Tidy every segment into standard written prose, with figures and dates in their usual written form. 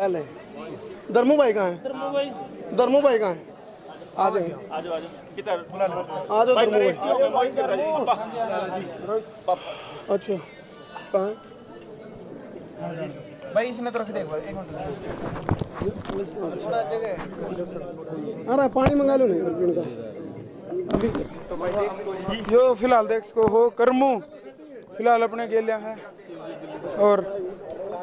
पहले धर्मू भाई कहाँ है? धर्मू भाई कहाँ है? आ जाएंगे। आ जाओ किधर आ जाओ धर्मू भाई। अच्छा कहाँ है? भाई इसने तो रख दे एक बार, 1 मिनट थोड़ा जगह। अरे पानी मंगा लो नहीं पीने का अभी। तो भाई यो फिलहाल देख को हो करमू फिलहाल अपने गेलिया है और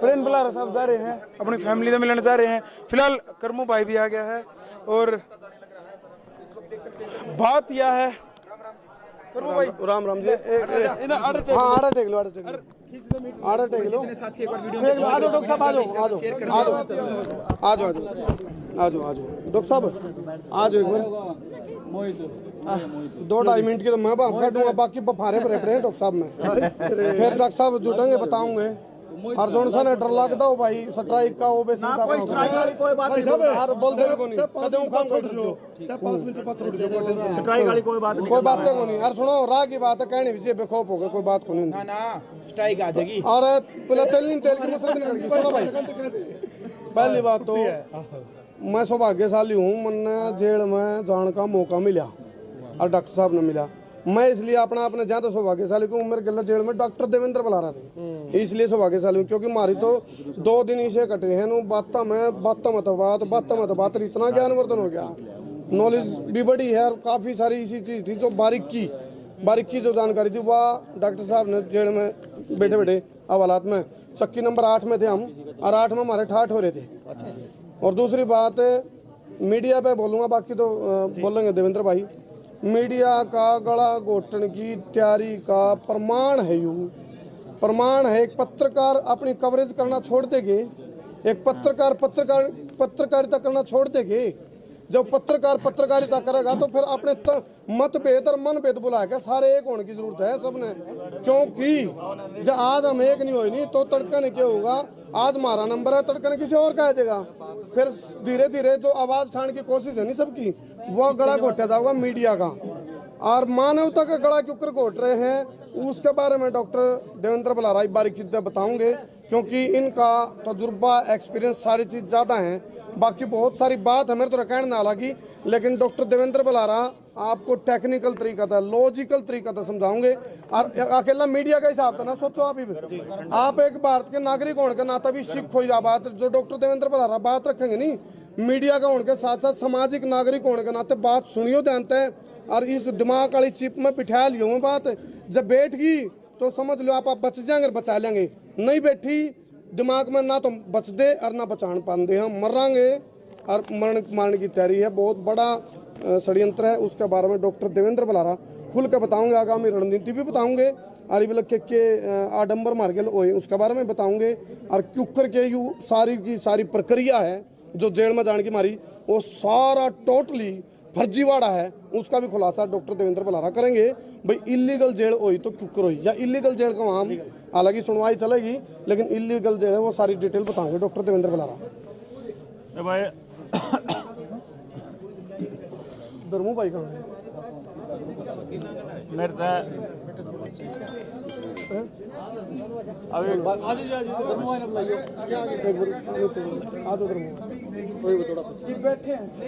प्लेन बलारा साहब जा रहे हैं, अपनी फैमिली से मिलने जा रहे हैं। फिलहाल करमू भाई भी आ गया है और बात यह है करमू भाई राम राम जी। हाँ आड़ा टेक लो, आड़ा टेक लो, आड़ा टेक लो। आ जाओ डॉक्टर साहब, आ जाओ आ जाओ आ जाओ आ जाओ आ जाओ आ जाओ डॉक्टर साहब आ जाओ एक बार। 2-2.5 मिनट की तो मैं बाप काटूंगा, बाकी बफारे पर रहे डॉक्टर साहब में। फिर डॉक्टर साहब जुटेंगे बताऊंगे। और जोन सा ने डर लगता हो भाई स्ट्राइक का वो बेसी का कोई स्ट्राइक वाली कोई बात नहीं यार, बोल दे को नहीं कदे हम काम कर दो 5 मिनट से 5 रुपए स्ट्राइक वाली कोई बात नहीं यार। सुनो राह की बात है, कहने भी बेखौफ हो गए, कोई बात को नहीं ना ना स्ट्राइक आ जाएगी। और पहले तेल की मसला नहीं लड़की। सुनो भाई पहली बात तो मैं सौभाग्यशाली हूँ, मैंने जेल में जाने का मौका मिला और डॉक्टर साहब ने मिला। मैं इसलिए अपने जहाँ तो सौभाग्यशाली हूँ, मेरे गला जेल में डॉक्टर देवेंद्र बुला रहा था, इसलिए सौभाग्यशाली हूँ। क्योंकि मारी तो 2 दिन इसे कटे हैं बात इतना ज्ञानवर्धन हो गया, नॉलेज भी बड़ी है और काफ़ी सारी इसी चीज़ थी जो बारीकी जो जानकारी थी वह डॉक्टर साहब ने जेल में बैठे बैठे हवालात में चक्की नंबर 8 में थे हम, और 8 में हमारे ठाठ हो रहे थे। और दूसरी बात मीडिया पे बोलूँगा, बाकी तो बोलेंगे देवेंद्र भाई। मीडिया का गला घोटने की तैयारी का प्रमाण है एक पत्रकार अपनी कवरेज करना छोड़ देंगे, एक पत्रकारिता करना छोड़ देंगे। जब पत्रकार पत्रकारिता करेगा तो फिर अपने मतभेद और मनभेद बुला के सारे एक होने की जरूरत है सबने। क्योंकि जब आज हम एक नहीं हो नहीं तो तड़कन क्या होगा, आज हमारा नंबर है, तड़कन किसी और का आ जाएगा। फिर धीरे धीरे जो आवाज उठाने की कोशिश है नहीं सबकी, वो गला घोटा जाएगा मीडिया का। और मानवता का गला क्यों घोट रहे हैं उसके बारे में डॉक्टर देवेंद्र बुलारा बारीकी से बताऊंगे, क्योंकि इनका तजुर्बा एक्सपीरियंस सारी चीज ज्यादा है। बाकी बहुत सारी बात है मेरे तो कहने ना लगी, लेकिन डॉक्टर देवेंद्र बुलारा आपको टेक्निकल तरीका था, लॉजिकल तरीका था समझाऊंगे। और अकेला मीडिया का हिसाब था ना, सोचो आप एक भारत के नागरिक होने के नाता भी सिख हो जा बात जो डॉक्टर देवेंद्र बुलारा बात रखेंगे नहीं, मीडिया का होने के साथ साथ सामाजिक नागरिक होने के नाते बात सुनियो ध्यान है। और इस दिमाग वाली चिप में बिठा लियो मैं बात, जब बैठ गई तो समझ लो आप बच जाएंगे, बचा लेंगे। नहीं बैठी दिमाग में ना तो बच दे और ना बचान पाते, हम मरांगे और मारने की तैयारी है। बहुत बड़ा षड्यंत्र है, उसके बारे में डॉक्टर देवेंद्र बुलारा खुल के बताऊंगे, आगामी रणनीति भी बताऊंगे, और के आडंबर मार के उसके बारे में बताऊंगे। और क्यूकर के यू सारी की सारी प्रक्रिया है जो जेल में जाने की मारी, वो सारा टोटली फर्जीवाड़ा है, उसका भी खुलासा डॉक्टर देवेंद्र बुलारा करेंगे। भाई इलीगल जेल हुई तो क्यों हुई, या इलीगल जेल का वहाँ हालांकि सुनवाई चलेगी, लेकिन इलीगल जेल है वो सारी डिटेल बताऊंगे डॉक्टर देवेंद्र बुलारा। धर्मू भाई कहाँ है?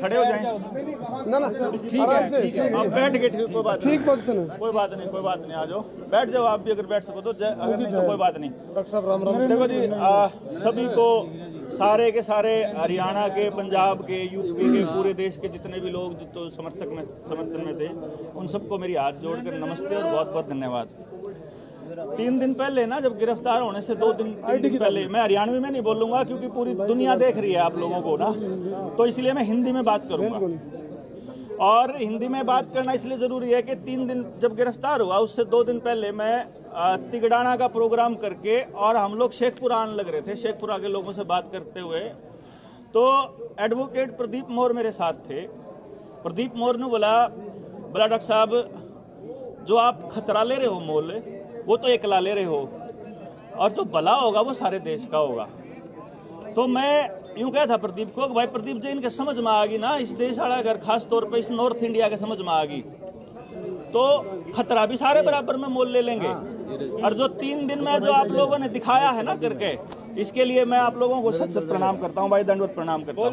खड़े हो जाएं ना ठीक है, आप बैठ के कोई बात ठीक पोजीशन है, कोई बात नहीं, आ जाओ बैठ जाओ। आप भी अगर बैठ सको तो, अगर नहीं तो कोई बात नहीं। डॉक्टर साहब राम राम। देखो जी, सभी को सारे के सारे हरियाणा के, पंजाब के, यूपी के, पूरे देश के जितने भी लोग जो समर्थन में थे, उन सबको मेरी हाथ जोड़कर नमस्ते और बहुत बहुत धन्यवाद। 3 दिन पहले ना, जब गिरफ्तार होने से 2 दिन पहले, मैं हरियाणवी में नहीं बोलूंगा क्योंकि पूरी दुनिया देख रही है आप लोगों को ना, तो इसलिए मैं हिंदी में बात करूंगा। और हिंदी में बात करना इसलिए जरूरी है कि 3 दिन जब गिरफ्तार हुआ उससे 2 दिन पहले मैं तिगड़ाना का प्रोग्राम करके, और हम लोग शेखपुरा आने लग रहे थे, शेखपुरा के लोगों से बात करते हुए, तो एडवोकेट प्रदीप मोर मेरे साथ थे। प्रदीप मोर ने बोला डॉक्टर साहब जो आप खतरा ले रहे हो मोल, वो तो एकला ले रहे हो, और जो भला होगा वो सारे देश का होगा। तो मैं यूं कहा था प्रदीप को कि भाई प्रदीप जी इनके समझ में आ गई ना, इस देश वाला अगर खास तौर पे इस नॉर्थ इंडिया के समझ में आ गई तो खतरा भी सारे बराबर में मोल ले लेंगे। और जो 3 दिन में जो आप लोगों ने दिखाया है ना करके, इसके लिए मैं आप लोगों को सत सत प्रणाम करता हूँ भाई, दंडवत प्रणाम करता हूँ।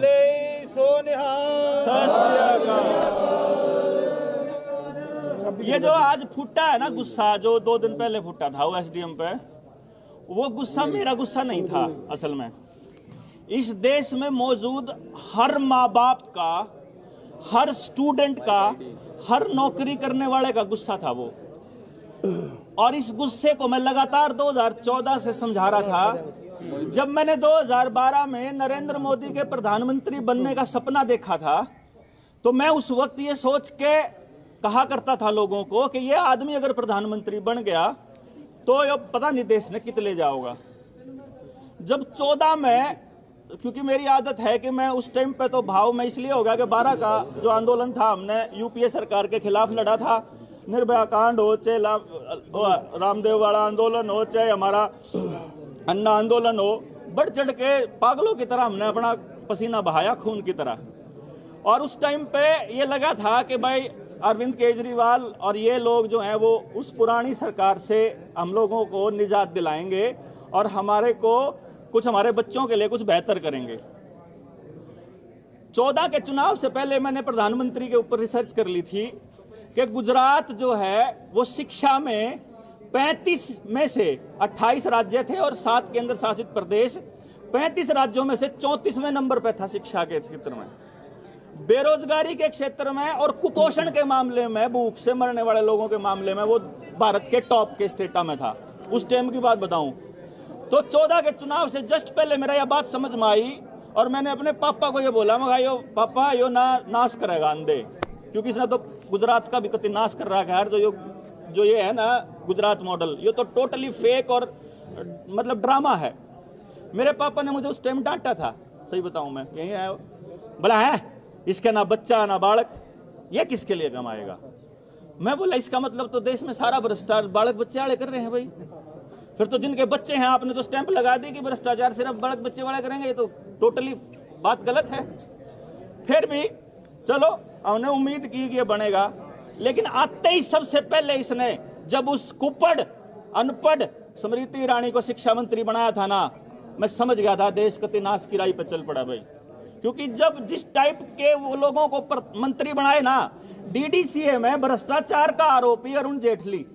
ये जो आज फूटा है ना गुस्सा, जो 2 दिन पहले फूटा था वो एसडीएम पे, वो गुस्सा मेरा गुस्सा नहीं था। असल में इस देश में मौजूद हर माँ बाप का, हर स्टूडेंट का, हर नौकरी करने वाले का गुस्सा था वो। और इस गुस्से को मैं लगातार 2014 से समझा रहा था। जब मैंने 2012 में नरेंद्र मोदी के प्रधानमंत्री बनने का सपना देखा था, तो मैं उस वक्त ये सोच के कहा करता था लोगों को कि ये आदमी अगर प्रधानमंत्री बन गया तो ये पता नहीं देश ने कित ले जाओगा। जब 14 में, क्योंकि मेरी आदत है कि मैं उस टाइम पे तो भाव में इसलिए हो गया कि 12 का जो आंदोलन था, हमने यूपीए सरकार के खिलाफ लड़ा था। निर्भया कांड हो, चाहे रामदेव वाला आंदोलन हो, चाहे हमारा अन्ना आंदोलन हो, बढ़ चढ़ के पागलों की तरह हमने अपना पसीना बहाया खून की तरह। और उस टाइम पे ये लगा था कि भाई अरविंद केजरीवाल और ये लोग जो हैं वो उस पुरानी सरकार से हम लोगों को निजात दिलाएंगे और हमारे को कुछ, हमारे बच्चों के लिए कुछ बेहतर करेंगे। 14 के चुनाव से पहले मैंने प्रधानमंत्री के ऊपर रिसर्च कर ली थी कि गुजरात जो है वो शिक्षा में 35 में से 28 राज्य थे और 7 केंद्र शासित प्रदेश, 35 राज्यों में से 34वें नंबर पे था शिक्षा के क्षेत्र में। बेरोजगारी के क्षेत्र में और कुपोषण के मामले में, भूख से मरने वाले लोगों के मामले में वो भारत के टॉप के स्टेटा में था। उस टाइम की बात बताऊं तो 14 के चुनाव से जस्ट पहले मेरा यह बात समझ में आई और मैंने अपने पापा को ये बोला, मैं यो पापा यो नाश करेगा अंधे, क्योंकि इसने तो गुजरात का भी कति नाश कर रहा है। जो ये है ना गुजरात मॉडल, ये तो टोटली फेक और मतलब ड्रामा है। मेरे पापा ने मुझे उस टाइम डांटा था, सही बताऊं मैं, यही है बोला है इसका ना बच्चा ना बालक, ये किसके लिए कमाएगा। मैं बोला इसका मतलब तो देश में सारा भ्रष्टाचार बालक बच्चे वाले कर रहे हैं भाई। फिर तो जिनके बच्चे हैं आपने तो स्टैंप लगा दी कि भ्रष्टाचार सिर्फ बालक बच्चे वाले करेंगे, ये तो टोटली बात गलत है। फिर भी चलो हमने उम्मीद की कि ये बनेगा, लेकिन आते ही सबसे पहले इसने जब उस कुपड़ अनपढ़ स्मृति ईरानी को शिक्षा मंत्री बनाया था ना, मैं समझ गया था देश कति नाश की राह पर चल पड़ा भाई। क्योंकि जब जिस टाइप के वो लोगों को मंत्री बनाए ना, डीडीसीए में भ्रष्टाचार का आरोपी अरुण जेटली,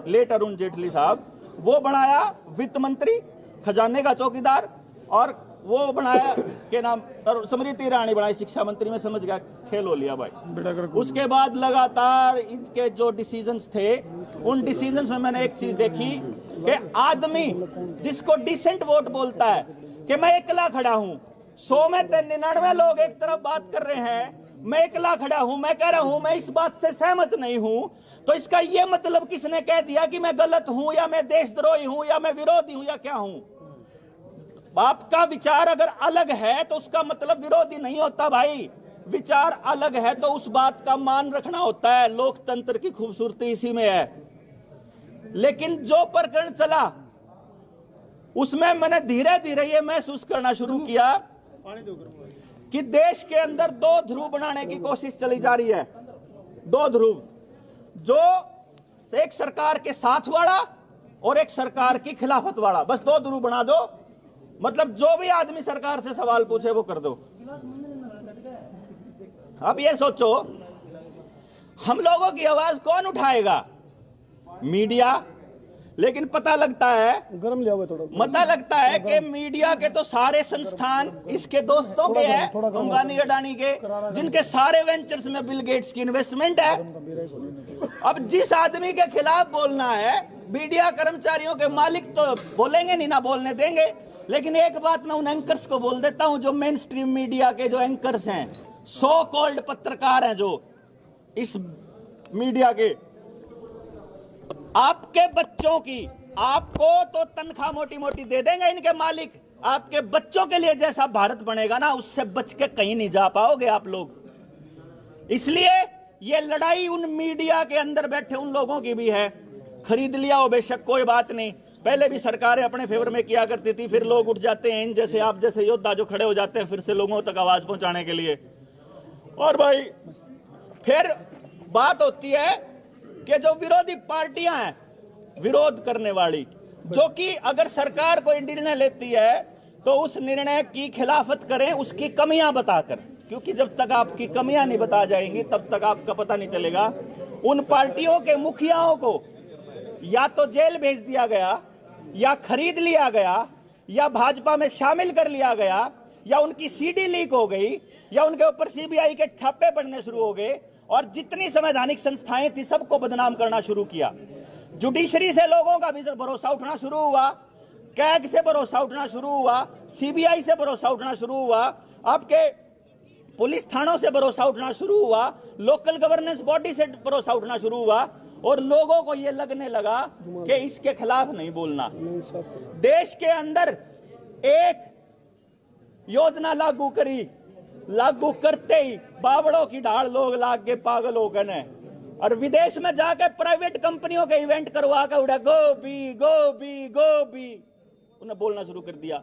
लेट अरुण जेटली साहब, वो बनाया वित्त मंत्री, खजाने का चौकीदार, और वो बनाया के नाम स्मृति ईरानी बनाई शिक्षा मंत्री। में समझ गया खेल हो लिया भाई। उसके बाद लगातार इनके जो डिसीजंस थे, उन डिसीजंस में मैंने एक चीज देखी कि आदमी जिसको डिसेंट वोट बोलता है कि मैं अकेला खड़ा हूं, 100 में 99 लोग एक तरफ बात कर रहे हैं, मैं अकेला खड़ा हूं, मैं कह रहा हूं मैं इस बात से सहमत नहीं हूं, तो इसका यह मतलब किसने कह दिया कि मैं गलत हूं या मैं देशद्रोही हूं या मैं विरोधी हूं या क्या हूं। आपका विचार अगर अलग है तो उसका मतलब विरोधी नहीं होता भाई। विचार अलग है तो उस बात का मान रखना होता है। लोकतंत्र की खूबसूरती इसी में है। लेकिन जो प्रकरण चला उसमें मैंने धीरे धीरे ये महसूस करना शुरू किया कि देश के अंदर 2 ध्रुव बनाने की कोशिश चली जा रही है। 2 ध्रुव, जो एक सरकार के साथ वाला और एक सरकार की खिलाफत वाला, बस 2 ध्रुव बना दो। मतलब जो भी आदमी सरकार से सवाल पूछे वो कर दो। अब ये सोचो हम लोगों की आवाज कौन उठाएगा? मीडिया। लेकिन पता लगता है गरम लिया हुआ थोड़ा, पता लगता है कि मीडिया के तो सारे संस्थान इसके दोस्तों के हैं, अंबानी अडानी के, जिनके सारे वेंचर्स में बिल गेट्स की इन्वेस्टमेंट है। अब जिस आदमी के खिलाफ बोलना है, मीडिया कर्मचारियों के मालिक तो बोलेंगे नहीं, ना बोलने देंगे। लेकिन एक बात मैं उन एंकर्स को बोल देता हूं जो मेन स्ट्रीम मीडिया के जो एंकर्स हैं, सो कॉल्ड पत्रकार हैं जो इस मीडिया के, आपके बच्चों की, आपको तो तनख्वाह मोटी मोटी दे देंगे इनके मालिक, आपके बच्चों के लिए जैसा भारत बनेगा ना, उससे बच के कहीं नहीं जा पाओगे आप लोग। इसलिए ये लड़ाई उन मीडिया के अंदर बैठे उन लोगों की भी है। खरीद लिया हो बेशक, कोई बात नहीं, पहले भी सरकारें अपने फेवर में किया करती थी, फिर लोग उठ जाते हैं, इन जैसे आप जैसे योद्धा जो खड़े हो जाते हैं फिर से लोगों तक आवाज पहुंचाने के लिए। और भाई फिर बात होती है कि जो विरोधी पार्टियां हैं, विरोध करने वाली, जो कि अगर सरकार कोई निर्णय लेती है तो उस निर्णय की खिलाफत करें उसकी कमियां बताकर, क्योंकि जब तक आपकी कमियां नहीं बता जाएंगी तब तक आपका पता नहीं चलेगा। उन पार्टियों के मुखियाओं को या तो जेल भेज दिया गया, या खरीद लिया गया, या भाजपा में शामिल कर लिया गया, या उनकी सीडी लीक हो गई, या उनके ऊपर सीबीआई के ठप्पे पड़ने शुरू हो गए, और जितनी संवैधानिक संस्थाएं थी सबको बदनाम करना शुरू किया। जुडिशरी से लोगों का भी भरोसा उठना शुरू हुआ, कैग से भरोसा उठना शुरू हुआ, सीबीआई से भरोसा उठना शुरू हुआ, आपके पुलिस थानों से भरोसा उठना शुरू हुआ, लोकल गवर्नेंस बॉडी से भरोसा उठना शुरू हुआ, और लोगों को यह लगने लगा कि इसके खिलाफ नहीं बोलना। देश के अंदर एक योजना लागू करी, लागू करते ही बावड़ों की ढाल लोग लाग के पागल हो गए, और विदेश में जाके प्राइवेट कंपनियों के इवेंट करवा के उड़ा गोभी गोभी गोभी उन्हें बोलना शुरू कर दिया।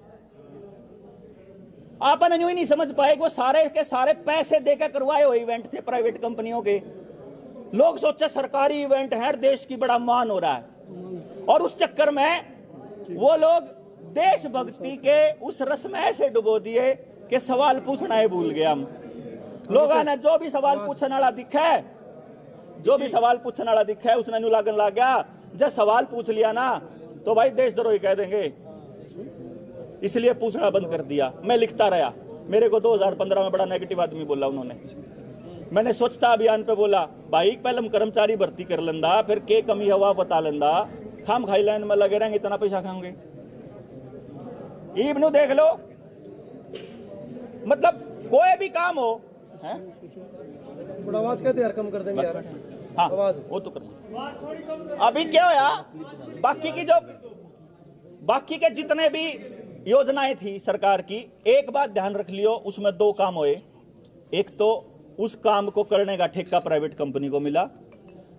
आपने यूं ही नहीं समझ पाए वो सारे के सारे पैसे देकर करवाए हुए इवेंट थे प्राइवेट कंपनियों के। लोग सोचे सरकारी इवेंट है, देश की बड़ा मान हो रहा है, और उस चक्कर में वो लोग देशभक्ति के उस रस में ऐसे डुबो दिए कि सवाल पूछना ही भूल गए हम लोगों ने। जो भी सवाल पूछने वाला दिखा है, जो भी सवाल पूछने वाला दिखा है उसने न्यू लागन लग गया। जब सवाल पूछ लिया ना तो भाई देशद्रोही कह देंगे, इसलिए पूछना बंद कर दिया। मैं लिखता रहा, मेरे को 2015 में बड़ा नेगेटिव आदमी बोला उन्होंने। मैंने स्वच्छता अभियान पे बोला भाई पहले हम कर्मचारी भर्ती कर लेंदा, फिर के कमी हवा बता लेंदा, खाम खाई लाइन में लगे रहेंगे इतना पैसा खाओगे। इब्नू देख लो, मतलब कोई भी काम हो है? थोड़ा आवाज कहते यार कम कर देंगे यार। हाँ आवाज वो तो कर। अभी क्या होया, बाकी के जितने भी योजनाएं थी सरकार की, एक बात ध्यान रख लियो, उसमें दो काम हुए। एक तो उस काम को करने का ठेका प्राइवेट कंपनी को मिला,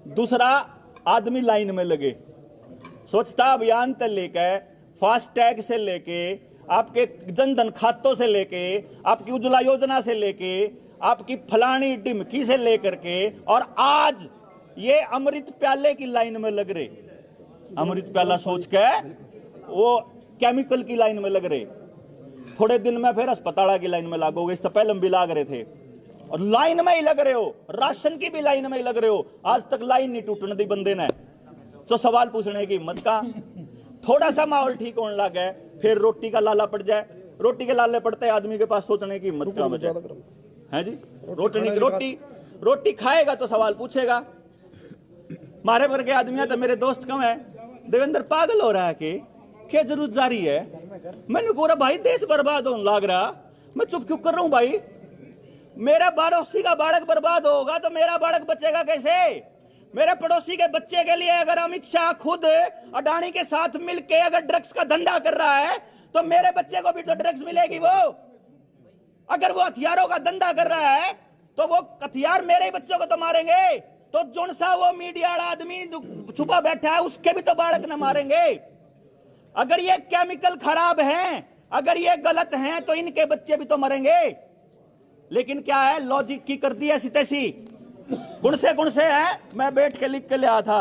दूसरा आदमी लाइन में लगे। स्वच्छता अभियान से लेके, फास्टैग से लेके, आपके जनधन खातों से लेके, आपकी उज्ज्वला योजना से लेके, आपकी फलानी डिमकी से लेकर के, और आज ये अमृत प्याले की लाइन में लग रहे। अमृत प्याला सोच के वो केमिकल की लाइन में लग रहे। थोड़े दिन में फिर अस्पताल की लाइन में लागोगे, इससे पहले हम भी लाग रहे थे, और लाइन में ही लग रहे हो, राशन की भी लाइन में ही लग रहे हो। आज तक लाइन नहीं टूटने दी बंदे ने, तो सवाल पूछने की हिम्मत का। थोड़ा सा माहौल ठीक होने लगा है, फिर रोटी का लाला पड़ जाए, रोटी के लाले पड़ते आदमी के पास सोचने की हिम्मत का बचे है जी। रोटी खाएगा तो सवाल पूछेगा। मारे भर के आदमी तो मेरे दोस्त कम है, देवेंद्र पागल हो रहा है कि क्या जरूरत जारी है। मैंने बोला भाई देश बर्बाद होने लग रहा, मैं चुप क्यों कर रहा हूं भाई। मेरा पड़ोसी का बालक बर्बाद होगा तो मेरा बालक बचेगा कैसे। मेरे पड़ोसी के बच्चे के लिए अगर अमित शाह खुद अडानी के साथ मिलके अगर ड्रग्स का धंधा कर रहा है तो मेरे बच्चे को भी तो ड्रग्स मिलेगी। वो अगर वो हथियारों का धंधा कर रहा है तो वो हथियार मेरे ही बच्चों को तो मारेंगे। तो जोन सा वो मीडिया वाला आदमी छुपा बैठा है उसके भी तो बालक न मारेंगे। अगर ये केमिकल खराब हैं, अगर ये गलत हैं तो इनके बच्चे भी तो मरेंगे। लेकिन क्या है, लॉजिक की कर दी ऐसी तैसी, गुण से है। मैं बैठ के लिख के ले आया था,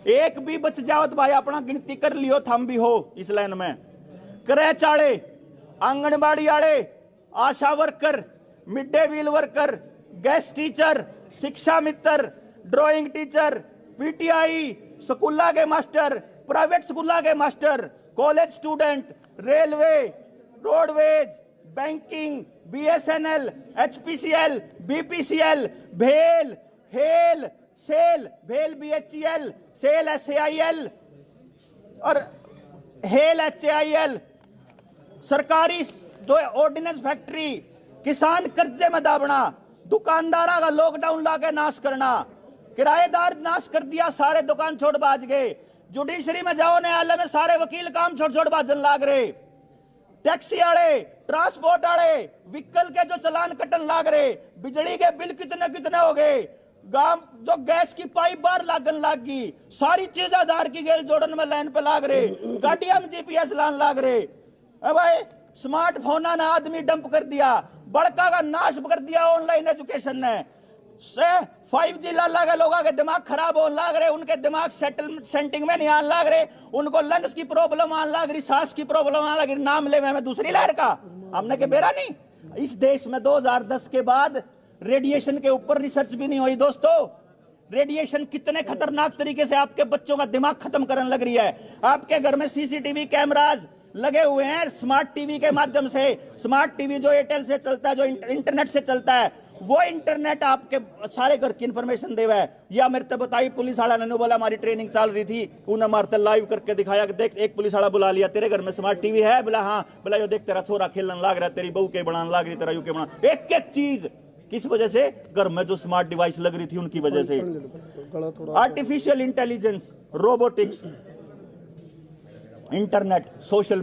एक भी बच जाओ तो भाई अपना गिनती कर लियो, थम भी हो इस लाइन में। क्रैच आले, आंगनबाड़ी आले, Asha worker, mid day meal worker, guest teacher, Shiksha Mitra, drawing teacher, PTI, स्कूला के मास्टर, प्राइवेट स्कूला के master, college student, railway, roadways, banking, BSNL, HPCL, BPCL, भेल, हेल, सेल, भेल बीएचईएल, सेल एसएआईएल और हेल एचएआईएल, सरकारी दो ऑर्डिनेंस फैक्ट्री, किसान कर्जे में दाबना, दुकानदारा का लॉकडाउन लाके नाश करना, किराएदार नाश कर दिया, सारे दुकान छोड़ बाज गए। जुडिशरी में जाओ, न्यायालय में सारे वकील काम छोड़ बाजन लाग रहे। टैक्सी वाले, ट्रांसपोर्ट वाले, व्हीकल के जो चलान कटन लाग रहे, बिजली के बिल कितने हो गए, गांव जो गैस की पाइप बार लागन लाग गई, सारी चीज आधार की गेल जोड़न में लाइन पे लाग रहे, गाड़ियां में जीपीएस लान लाग रहे। भाई स्मार्टफोन ने आदमी डंप कर दिया, बड़का का नाश कर दिया ऑनलाइन एजुकेशन ने। 5G ला लगे, लोगों के दिमाग खराब होने लग रहे, उनके दिमाग सेटिंग में नहीं आने लग रहे, उनको लंग्स की प्रॉब्लम आने लग रही, सांस की प्रॉब्लम आने लग रही, नाम ले में दूसरी लहर का हमने के बेरा नहीं। इस देश में 2010 के बाद रेडिएशन के ऊपर रिसर्च भी नहीं हुई दोस्तों। रेडिएशन कितने खतरनाक तरीके से आपके बच्चों का दिमाग खत्म करने लग रही है। आपके घर में सीसीटीवी कैमराज लगे हुए हैं स्मार्ट टीवी के माध्यम से। स्मार्ट टीवी जो एयरटेल से चलता है, जो इंटरनेट से चलता है, वो इंटरनेट आपके सारे घर की इंफॉर्मेशन देवा है। या मेरे तो बताई पुलिस वाला ने बोला हमारी ट्रेनिंग चल रही थी, उन्हें मारते लाइव करके दिखाया कि देख, एक पुलिस वाला बुला लिया, तेरे घर में स्मार्ट टीवी है? बोला हाँ। बोला यो देख तेरा छोरा खेलने लग रहा है, तेरी बहू के बनाने लग रही, तेरा यू के बना। एक एक चीज किस वजह से? घर में जो स्मार्ट डिवाइस लग रही थी उनकी वजह से। Artificial intelligence, robotics, internet, social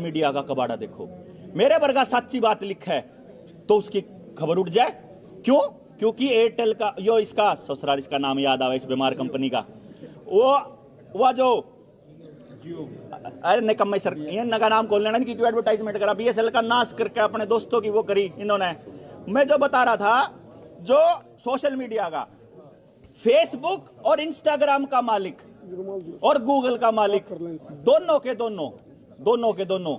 media का कबाड़ा देखो। मेरे वर्गा सच्ची बात लिखा है तो उसकी खबर उठ जाए। क्यों? क्योंकि एयरटेल का यो इसका ससुराल, इसका नाम याद आवा, इस बीमार कंपनी का, वो जो अरे निकम्मे सर, ये नगा नाम खोल लेना, क्योंकि एडवर्टाइजमेंट करा, बीएसएल का नाश करके अपने दोस्तों की वो करी इन्होंने। मैं जो बता रहा था, जो सोशल मीडिया का, फेसबुक और इंस्टाग्राम का मालिक और गूगल का मालिक, दोनों के दोनों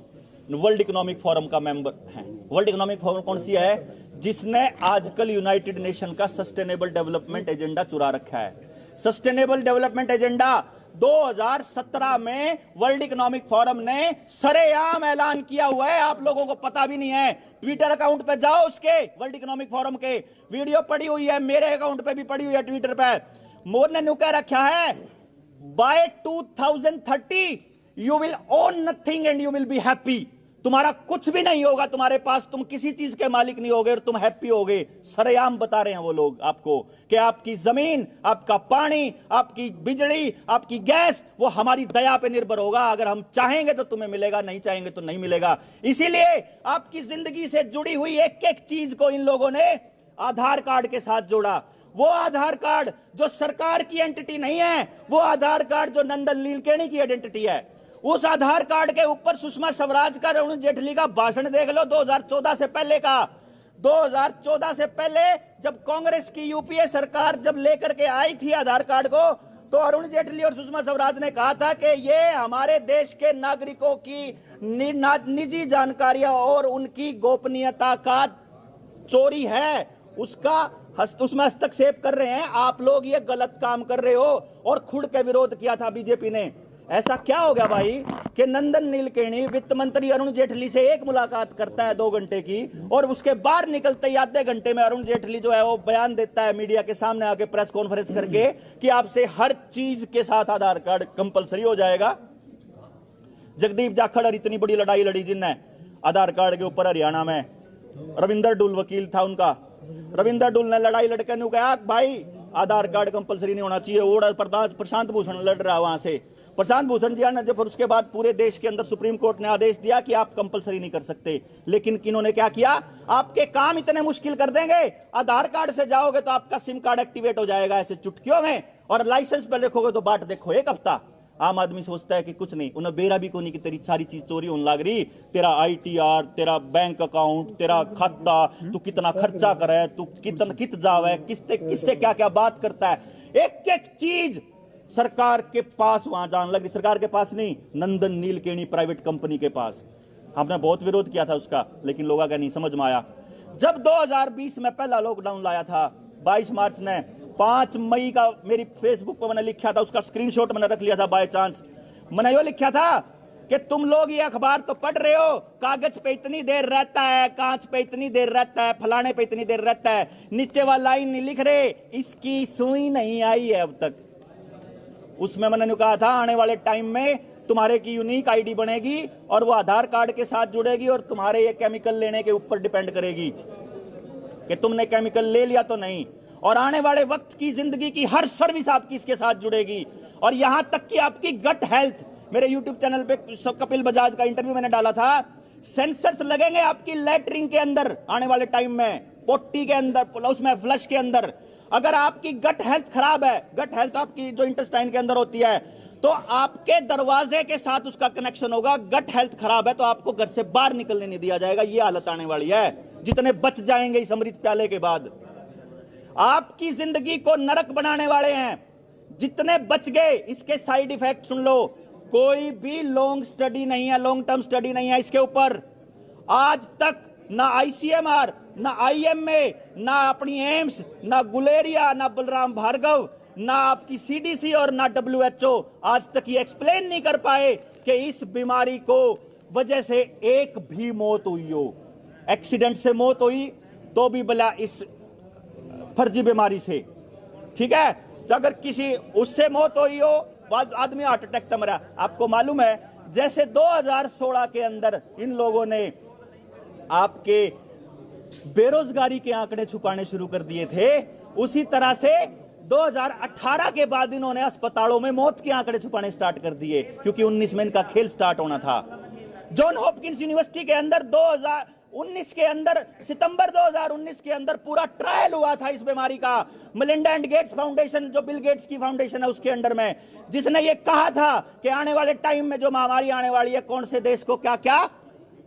वर्ल्ड इकोनॉमिक फोरम का मेंबर हैं। वर्ल्ड इकोनॉमिक फोरम कौन सी है? जिसने आजकल यूनाइटेड नेशन का सस्टेनेबल डेवलपमेंट एजेंडा चुरा रखा है। सस्टेनेबल डेवलपमेंट एजेंडा 2017 में वर्ल्ड इकोनॉमिक फोरम ने सरेआम ऐलान किया हुआ है, आप लोगों को पता भी नहीं है। ट्विटर अकाउंट पे जाओ, उसके वर्ल्ड इकोनॉमिक फोरम के वीडियो पड़ी हुई है, मेरे अकाउंट पे भी पड़ी हुई है ट्विटर पे। मोदी ने नुका रखा है, by 2030 you will own nothing and you will be happy. तुम्हारा कुछ भी नहीं होगा तुम्हारे पास, तुम किसी चीज के मालिक नहीं होगे और तुम हैप्पी होगे। सरेआम बता रहे हैं वो लोग आपको कि आपकी जमीन, आपका पानी, आपकी बिजली, आपकी गैस, वो हमारी दया पे निर्भर होगा। अगर हम चाहेंगे तो तुम्हें मिलेगा, नहीं चाहेंगे तो नहीं मिलेगा। इसीलिए आपकी जिंदगी से जुड़ी हुई एक एक चीज को इन लोगों ने आधार कार्ड के साथ जोड़ा। वो आधार कार्ड जो सरकार की एंटिटी नहीं है, वो आधार कार्ड जो नंदन नीलकेणी की आइडेंटिटी है। उस आधार कार्ड के ऊपर सुषमा स्वराज का, अरुण जेटली का भाषण देख लो 2014 से पहले का। 2014 से पहले जब कांग्रेस की यूपीए सरकार जब लेकर के आई थी आधार कार्ड को, तो अरुण जेटली और सुषमा स्वराज ने कहा था कि ये हमारे देश के नागरिकों की निजी जानकारियां और उनकी गोपनीयता का चोरी है, उसमें हस्तक्षेप कर रहे हैं आप लोग, ये गलत काम कर रहे हो। और खुद के विरोध किया था बीजेपी ने। ऐसा क्या हो गया भाई कि नंदन नीलकेणी वित्त मंत्री अरुण जेटली से एक मुलाकात करता है 2 घंटे की, और उसके बाहर निकलते ही आधे घंटे में अरुण जेटली जो है वो बयान देता है मीडिया के सामने आके प्रेस कॉन्फ्रेंस करके कि आपसे हर चीज के साथ आधार कार्ड कंपलसरी हो जाएगा। जगदीप जाखड़ और इतनी बड़ी लड़ाई लड़ी जिनने आधार कार्ड के ऊपर हरियाणा में, रविंदर डुल वकील था उनका। रविंदर डुल ने लड़ाई लड़के ने कहा भाई आधार कार्ड कंपलसरी नहीं होना चाहिए। और प्रशांत भूषण लड़ रहा वहां से, प्रशांत भूषण जी ने जब उसके बाद पूरे देश के अंदर सुप्रीम कोर्ट ने आदेश दिया कि आप कंपलसरी नहीं कर सकते। लेकिन किन्होंने क्या किया? आपके काम इतने मुश्किल कर देंगे, आधार कार्ड से जाओगे तो आपका सिम कार्ड एक्टिवेट हो जाएगा ऐसे चुटकियों में, और लाइसेंस पर लिखोगे तो बाट देखो 1 हफ्ता। आम आदमी सोचता है कि कुछ नहीं, उन्हें बेरा भी को नहीं कि तेरी सारी चीज चोरी होने लग रही, तेरा ITR, तेरा बैंक अकाउंट, तेरा खाता, तू कितना खर्चा करे, तू कित जावे, किससे क्या क्या बात करता है, एक एक चीज सरकार के पास वहां जान लगी। सरकार के पास नहीं, नंदन नीलकेणी प्राइवेट कंपनी के पास। हमने बहुत विरोध किया था उसका, लेकिन लोगों का नहीं समझ में आया। जब 2020 में पहला लॉकडाउन लाया था, 22 मार्च ने, 5 मई का मेरी फेसबुक पर मैंने लिखा था, उसका स्क्रीनशॉट मैंने रख लिया था बाय चांस। मैंने यो लिखा था कि तुम लोग ये अखबार तो पढ़ रहे हो, कागज पे इतनी देर रहता है, कांच पे इतनी देर रहता है, फलाने पे इतनी देर रहता है, नीचे वाला लाइन नहीं लिख रहे, इसकी सुई नहीं आई है अब तक। उसमें मैंने कहा था आने वाले टाइम में तुम्हारे की यूनिक आईडी बनेगी और वो आधार कार्ड के साथ जुड़ेगी और तुम्हारे ये केमिकल लेने के ऊपर डिपेंड करेगी कि तुमने केमिकल ले लिया तो नहीं। और आने वाले वक्त की जिंदगी की हर सर्विस आपकी इसके साथ जुड़ेगी, और यहां तक कि आपकी गट हेल्थ। मेरे यूट्यूब चैनल पे कपिल बजाज का इंटरव्यू मैंने डाला था, सेंसर्स लगेंगे आपकी लैट्रिन के अंदर आने वाले टाइम में, पोटी के अंदर, उसमें फ्लश के अंदर। अगर आपकी गट हेल्थ खराब है, गट हेल्थ आपकी जो इंटेस्टाइन के अंदर होती है, तो आपके दरवाजे के साथ उसका कनेक्शन होगा। गट हेल्थ खराब है तो आपको घर से बाहर निकलने नहीं दिया जाएगा। ये हालत आने वाली है, जितने बच जाएंगे इस अमृत प्याले के बाद। आपकी जिंदगी को नरक बनाने वाले हैं। जितने बच गए, इसके साइड इफेक्ट सुन लो। कोई भी लॉन्ग स्टडी नहीं है, लॉन्ग टर्म स्टडी नहीं है इसके ऊपर। आज तक ना आईसीएमआर, ना आईएमए, ना अपनी एम्स, ना गुलेरिया, ना बलराम भार्गव, ना आपकी सीडीसी और ना डब्ल्यूएचओ आज तक ये एक्सप्लेन नहीं कर पाए कि इस बीमारी को वजह से एक भी मौत हुई हो। एक्सीडेंट से मौत हुई तो भी भला इस फर्जी बीमारी से, ठीक है। तो अगर किसी उससे मौत हुई हो, बाद आदमी हार्ट अटैक से मरा। आपको मालूम है जैसे 2016 के अंदर इन लोगों ने आपके बेरोजगारी के आंकड़े छुपाने शुरू कर दिए थे, उसी तरह से 2018 के बाद इन्होंने अस्पतालों में मौत के आंकड़े छुपाने स्टार्ट कर दिए, क्योंकि 19 में इनका खेल स्टार्ट होना था। जॉन हॉपकिंस यूनिवर्सिटी के अंदर 2019 के अंदर, सितंबर 2019 के अंदर पूरा ट्रायल हुआ था इस बीमारी का। मेलिंडा एंड गेट्स फाउंडेशन, जो बिल गेट्स की फाउंडेशन है, उसके अंडर में, जिसने ये कहा था कि आने वाले टाइम में जो महामारी आने वाली है, कौन से देश को क्या क्या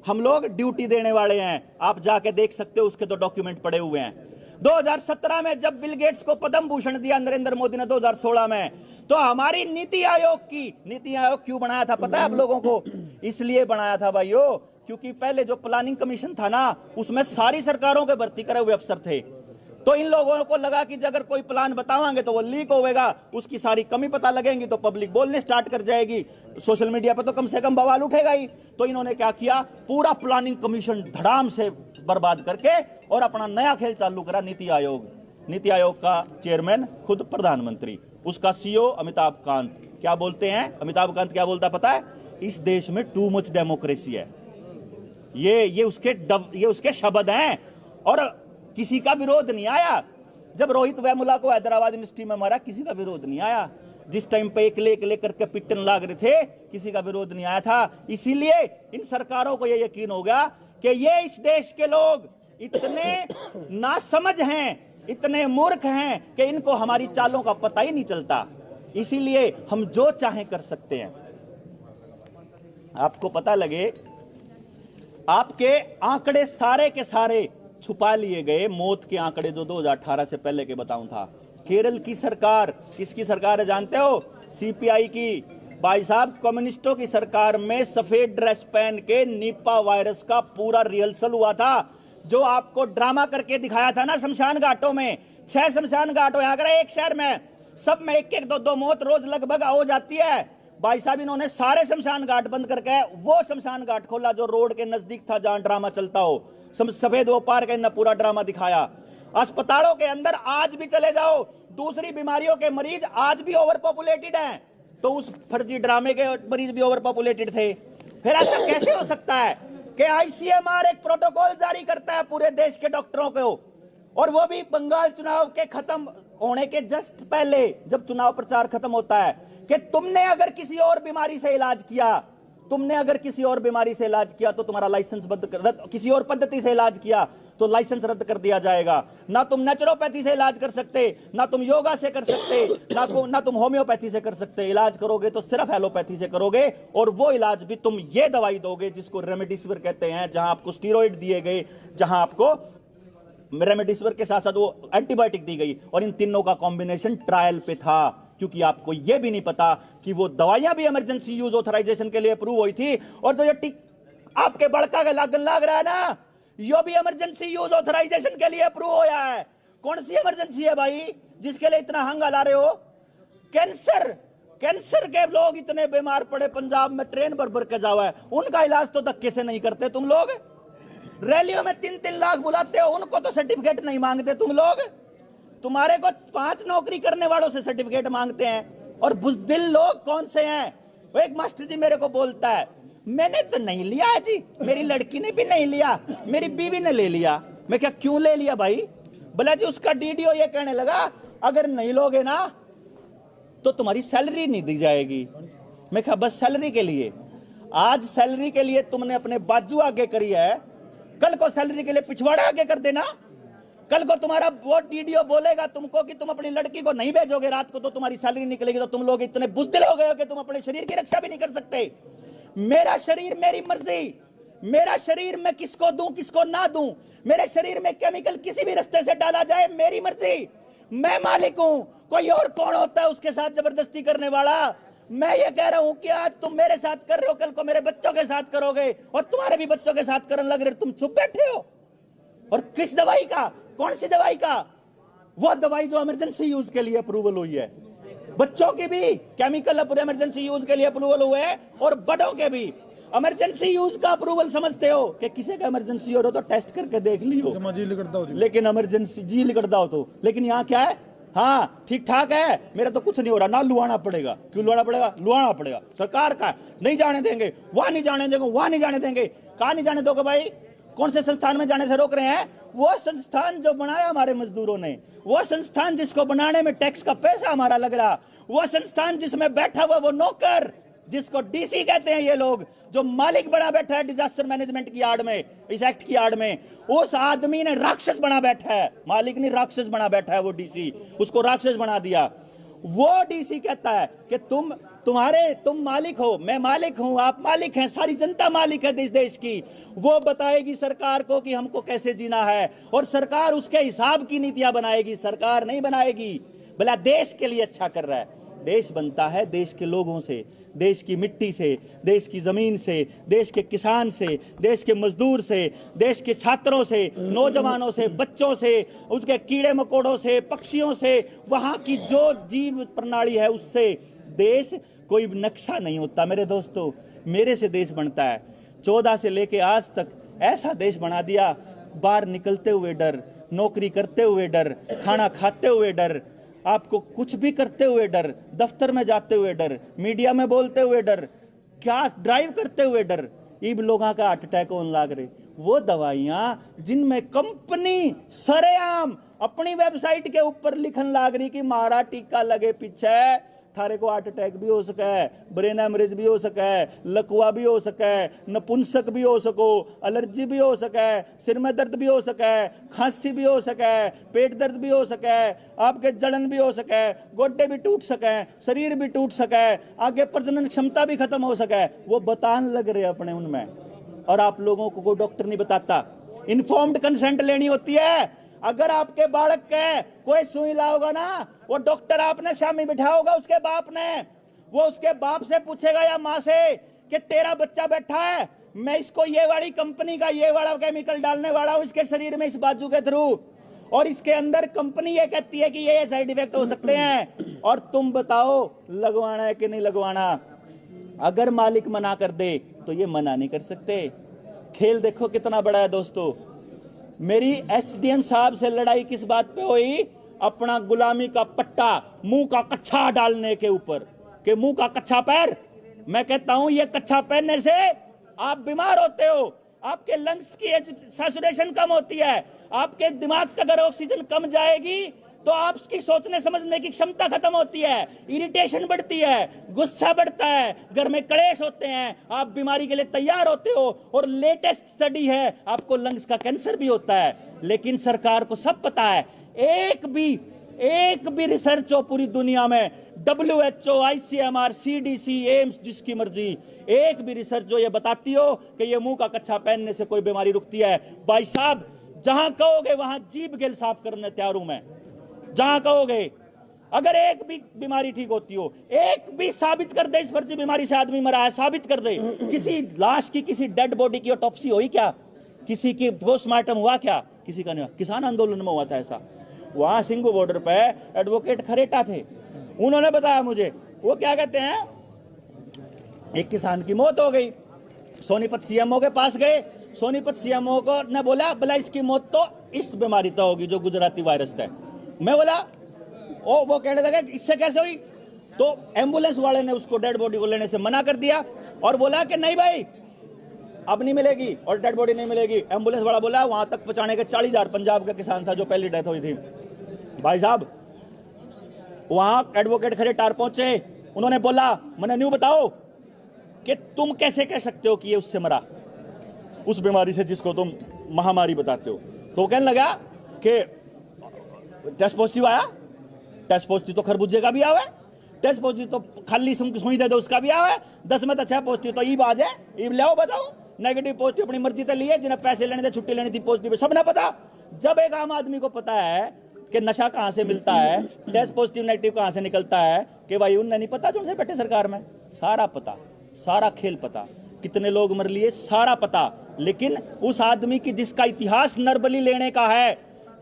हम लोग ड्यूटी देने वाले हैं। आप जाके देख सकते हो, उसके तो डॉक्यूमेंट पड़े हुए हैं। 2017 में जब बिल गेट्स को पद्म भूषण दिया नरेंद्र मोदी ने 2016 में, तो हमारी नीति आयोग क्यों बनाया था पता है आप लोगों को? इसलिए बनाया था भाइयों, क्योंकि पहले जो प्लानिंग कमीशन था ना, उसमें सारी सरकारों के भर्ती करे हुए अफसर थे। तो इन लोगों को लगा कि अगर कोई प्लान बतावांगे तो वो लीक होगा, उसकी सारी कमी पता लगेंगी तो पब्लिक बोलने स्टार्ट कर जाएगी, सोशल मीडिया पर तो कम से कम बवाल उठेगा ही। तो इन्होंने क्या किया, पूरा प्लानिंग कमीशन धड़ाम से बर्बाद करके और अपना नया खेल चालू करा, नीति आयोग। नीति आयोग का चेयरमैन खुद प्रधानमंत्री, उसका सीईओ अमिताभ कांत। क्या बोलते हैं अमिताभ कांत, क्या बोलता पता है? इस देश में टू मच डेमोक्रेसी है। ये उसके शब्द हैं, और किसी का विरोध नहीं आया। जब रोहित वेमुला को हैदराबाद यूनिवर्सिटी में मारा, किसी का विरोध नहीं आया। जिस टाइम पे एक करके पिटन लाग रहे थे, किसी का विरोध नहीं आया था। इसीलिए इन सरकारों को यह यकीन हो गया कि ये इस देश के लोग इतने नासमझ हैं, इतने मूर्ख हैं कि इनको हमारी चालों का पता ही नहीं चलता। इसीलिए हम जो चाहें कर सकते हैं। आपको पता लगे, आपके आंकड़े सारे के सारे छुपा लिए गए, मौत के आंकड़े जो 2018 से पहले के बताऊं था। केरल की सरकार, किसकी सरकार है जानते हो? सीपीआई की। भाई साहब, कम्युनिस्टों की सरकार में सफेद ड्रेस पहन के निपा वायरस का पूरा रिहर्सल हुआ था, जो आपको ड्रामा करके दिखाया था ना शमशान घाटों में। 6 शमशान घाट हो कर एक शहर में, सब में 1-1, 2-2 मौत रोज लगभग हो जाती है। भाई साहब, इन्होंने सारे शमशान घाट बंद करके वो शमशान घाट खोला जो रोड के नजदीक था, जहां ड्रामा चलता हो। सफेद वो पार का पूरा ड्रामा दिखाया। अस्पतालों के अंदर आज भी चले जाओ, दूसरी बीमारियों के मरीज आज भी ओवर पॉपुलेटेड हैं, तो उस फर्जी ड्रामे के मरीज भी ओवर पॉपुलेटेड थे। फिर ऐसा कैसे हो सकता है कि आईसीएमआर एक प्रोटोकॉल जारी करता है पूरे देश के डॉक्टरों को, और वो भी बंगाल चुनाव के खत्म होने के जस्ट पहले, जब चुनाव प्रचार खत्म होता है, कि तुमने अगर किसी और बीमारी से इलाज किया, तो तुम्हारा लाइसेंस किसी और पद्धति से इलाज किया तो लाइसेंस रद्द कर दिया जाएगा। ना तुम नेचुरोपैथी से इलाज कर सकते, ना तुम योगा से कर सकते, ना तुम होम्योपैथी से कर सकते। इलाज करोगे तो सिर्फ एलोपैथी से करोगे, और वो इलाज भी तुम ये दवाई दोगे जिसको रेमडेसिविर कहते हैं, जहां आपको स्टीरॉइड दिए गए, जहां आपको रेमडेसिविर के साथ साथ वो एंटीबायोटिक दी गई, और इन तीनों का कॉम्बिनेशन ट्रायल पे था। क्योंकि आपको यह भी नहीं पता कि वो दवाइयां भी इमरजेंसी यूज ऑथराइजेशन के लिए अप्रूव हुई थी, और जो ये आपके बड़का का लाग रहा है ना, यो भी इमरजेंसी यूज ऑथराइजेशन के लिए अप्रूव होया है। कौन सी इमरजेंसी है भाई जिसके लिए इतना हंगा ला रहे हो? कैंसर के लोग इतने बीमार पड़े पंजाब में, ट्रेन भर के जावा है, उनका इलाज तो धक्के से नहीं करते तुम लोग। रैलियों में 3-3 लाख बुलाते हो, उनको तो सर्टिफिकेट नहीं मांगते तुम लोग। तुम्हारे को 5 नौकरी करने वालों से सर्टिफिकेट मांगते हैं। और बुज़दिल लोग कौन से हैं? वो एक मास्टर जी मेरे को बोलता है, मैंने तो नहीं लिया है जी, मेरी लड़की ने भी नहीं लिया, मेरी बीवी ने ले लिया। मैं क्या, क्यों ले लिया भाई? बोला जी उसका डीडीओ ये कहने लगा, अगर नहीं लोगे ना तो तुम्हारी सैलरी नहीं दी जाएगी। मैं क्या, बस सैलरी के लिए? आज सैलरी के लिए तुमने अपने बाजू आगे करी है, कल को सैलरी के लिए पिछवाड़ा आगे कर देना। कल को तुम्हारा वो डीडीओ बोलेगा तुमको कि तुम अपनी लड़की को नहीं भेजोगे रात को, तो तुम्हारी सैलरी निकलेगी, तो तुम लोग इतने बुज़दिल हो गए हो कि तुम अपने शरीर की रक्षा भी नहीं कर सकते। मेरा शरीर मेरी मर्जी, मेरा शरीर मैं किसको दूं किसको ना दूं, मेरे शरीर में केमिकल किसी भी रास्ते से डाला जाए, मेरी मर्जी, मैं मालिक हूं। कोई और कौन होता है उसके साथ जबरदस्ती करने वाला? मैं ये कह रहा हूं कि आज तुम मेरे साथ कर रहे हो, कल को मेरे बच्चों के साथ करोगे, और तुम्हारे भी बच्चों के साथ करने लग रहे, तुम चुप बैठे हो। और किस दवाई का, कौन सी दवाई का? वो दवाई जो इमरजेंसी यूज के लिए अप्रूवल हुई है, बच्चों की भी केमिकल इमरजेंसी यूज के लिए अप्रूवल हुए है, और बड़ों के भी। इमरजेंसी यूज का अप्रूवल समझते हो कि किसी का इमरजेंसी हो रहा तो टेस्ट करके देख लियो, लेकिन इमरजेंसी जी लिखता हो तो। लेकिन यहाँ क्या है, हाँ ठीक ठाक है, मेरा तो कुछ नहीं हो रहा, ना लुआना पड़ेगा। क्यों लुआना पड़ेगा? लुआना पड़ेगा, सरकार का नहीं जाने देंगे, वहां नहीं जाने देंगे, वहां नहीं जाने देंगे। कहाँ नहीं जाने दोगे भाई? कौन से संस्थान में जाने से रोक रहे हैं? वो संस्थान जो बनाया हमारे मजदूरों ने, वो संस्थान जिसको बनाने में टैक्स का पैसा हमारा लग रहा, वो संस्थान जिसमें बैठा हुआ वो नौकर, जिसको डीसी कहते हैं ये लोग, जो मालिक बना बैठा है डिजास्टर मैनेजमेंट की आड़ में, इस एक्ट की आड़ में, उस आदमी ने राक्षस बना बैठा है। मालिक नहीं, राक्षस बना बैठा है वो डीसी, उसको राक्षस बना दिया। वो डीसी कहता है कि तुम मालिक हो, मैं मालिक हूं, आप मालिक हैं, सारी जनता मालिक है इस देश की। वो बताएगी सरकार को कि हमको कैसे जीना है, और सरकार उसके हिसाब की नीतियां बनाएगी, सरकार नहीं बनाएगी। भला देश के लिए अच्छा कर रहा है। देश बनता है देश के लोगों से, देश की मिट्टी से, देश की जमीन से, देश के किसान से, देश के मजदूर से, देश के छात्रों से, नौजवानों से, बच्चों से, उसके कीड़े मकोड़ों से, पक्षियों से, वहां की जो जीव प्रणाली है उससे। देश कोई नक्शा नहीं होता मेरे दोस्तों, मेरे से देश बनता है। 14 से लेके आज तक ऐसा देश बना दिया, बाहर निकलते हुए डर, नौकरी करते हुए डर, खाना खाते हुए डर, आपको कुछ भी करते हुए डर, दफ्तर में जाते हुए डर, मीडिया में बोलते हुए डर, क्या ड्राइव करते हुए डर। इन लोगों का हार्ट अटैक होने लग रहे। वो दवाइयां जिनमें कंपनी सरेआम अपनी वेबसाइट के ऊपर लिखन लग रही कि मारा टीका लगे पीछे, थारे को हार्ट अटैक भी हो सका है, ब्रेन हेमरेज भी हो सका है, लकवा भी हो सका है, नपुंसक भी हो सको, एलर्जी भी हो सका है, सिर में दर्द भी हो सका है, खांसी भी हो सका है, पेट दर्द भी हो सका है, आपके जलन भी हो सका है, गोड्डे भी टूट सके हैं, शरीर भी टूट सका है, आगे प्रजनन क्षमता भी खत्म हो सका है। वो बताने लग रहे अपने उनमें, और आप लोगों को कोई डॉक्टर नहीं बताता। इन्फॉर्म्ड कंसेंट लेनी होती है। अगर आपके बालक के कोई सुई लाओगा ना, वो डॉक्टर आपने सामने बिठाओगा उसके बाप ने, वो उसके बाप से पूछेगा या माँ से कि तेरा बच्चा बैठा है, मैं इसको ये वाली कंपनी का ये वाला केमिकल डालने वाला हूं इसके शरीर में, इस बाजू के थ्रू, और इसके अंदर कंपनी ये कहती है कि ये साइड इफेक्ट हो सकते हैं, और तुम बताओ लगवाना है कि नहीं लगवाना। अगर मालिक मना कर दे तो ये मना नहीं कर सकते। खेल देखो कितना बड़ा है दोस्तों। मेरी एसडीएम साहब से लड़ाई किस बात पे हुई? अपना गुलामी का पट्टा मुंह का कच्छा डालने के ऊपर, कि मुंह का कच्छा पैर। मैं कहता हूं ये कच्छा पहनने से आप बीमार होते हो, आपके लंग्स की सैचुरेशन कम होती है, आपके दिमाग तक अगर ऑक्सीजन कम जाएगी तो आपकी सोचने समझने की क्षमता खत्म होती है, इरिटेशन बढ़ती है, गुस्सा बढ़ता है, घर में क्लेश होते हैं, आप बीमारी के लिए तैयार होते हो। और लेटेस्ट स्टडी है आपको लंग्स का कैंसर भी होता है। लेकिन सरकार को सब पता है, एक भी रिसर्च हो पूरी दुनिया में, WHO, ICMR, CDC, एम्स, जिसकी मर्जी, एक भी रिसर्च जो ये बताती हो कि ये मुंह का कच्छा पहनने से कोई बीमारी रुकती है। भाई साहब जहां कहोगे वहां जीभ गिल साफ करने तैयार हूं मैं, जहां कहोगे। अगर एक भी बीमारी ठीक होती हो, एक भी साबित कर दे इस फर्जी बीमारी से आदमी मरा है, साबित कर दे। किसी लाश की, किसी डेड बॉडी की ऑटोप्सी हुई क्या? किसी की पोस्टमार्टम हुआ क्या? किसी का नहीं हुआ। किसान आंदोलन में हुआ था ऐसा। वहां सिंगू बॉर्डर पे एडवोकेट खरेटा थे, उन्होंने बताया मुझे, वो क्या कहते हैं, एक किसान की मौत हो गई, सोनीपत सीएमओ के पास गए, सोनीपत सीएमओ को ने बोला भला इसकी मौत तो इस बीमारी तो होगी जो गुजराती वायरस है। मैं बोला वो कहने लगे इससे कैसे हुई? तो एम्बुलेंस वाले ने उसको डेड बॉडी को लेने से मना कर दिया और बोला कि नहीं भाई अब नहीं मिलेगी और डेड बॉडी नहीं मिलेगी। एम्बुलेंस वाला बोला वहां तक पहुंचाने के 40,000 पंजाब का किसान था जो पहली डेथ हुई थी। भाई साहब वहां एडवोकेट खरेटार पहुंचे, उन्होंने बोला मैंने न्यू बताओ कि तुम कैसे कह सकते हो कि ये उससे मरा, उस बीमारी से जिसको तुम महामारी बताते हो। तो कहने लगा कि टेस्ट पॉजिटिव आया, टेस्ट पॉजिटिव तो खरबूजे का भी आवे, टेस्ट पॉजिटिव तो खाली सुई दे दो उसका भी आवे, 10 में तो 6 पॉजिटिव तो ईब आ जाए, ईब ले आओ बताओ। नेगेटिव पॉजिटिव अपनी मर्जी से लिए, जिन्हें पैसे लेने थे, छुट्टी लेनी थी, पॉजिटिव सब ना पता। जब एक आम आदमी को पता है कि नशा कहां से मिलता है, टेस्ट पॉजिटिव नेगेटिव कहां से निकलता है, कि भाई उन्हें नहीं पता जो उनसे बैठे सरकार में, सारा पता, सारा खेल पता, कितने लोग मर लिए सारा पता। लेकिन उस आदमी की जिसका इतिहास नरबली लेने का है,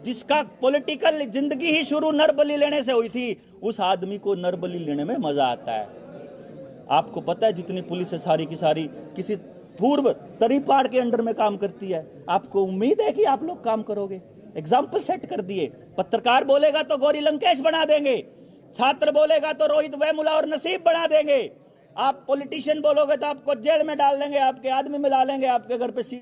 जिसका पॉलिटिकल जिंदगी ही शुरू नरबली लेने से हुई थी, उस आदमी को नरबली लेने में मजा आता है। आपको पता है जितनी पुलिस है सारी की सारी किसी पूर्व तरीपाड़ के अंडर में काम करती है। आपको उम्मीद है कि आप लोग काम करोगे? एग्जाम्पल सेट कर दिए। पत्रकार बोलेगा तो गौरी लंकेश बना देंगे, छात्र बोलेगा तो रोहित वेमुला और नसीब बना देंगे, आप पॉलिटिशियन बोलोगे तो आपको जेल में डाल देंगे, आपके आदमी मिला लेंगे, आपके घर पे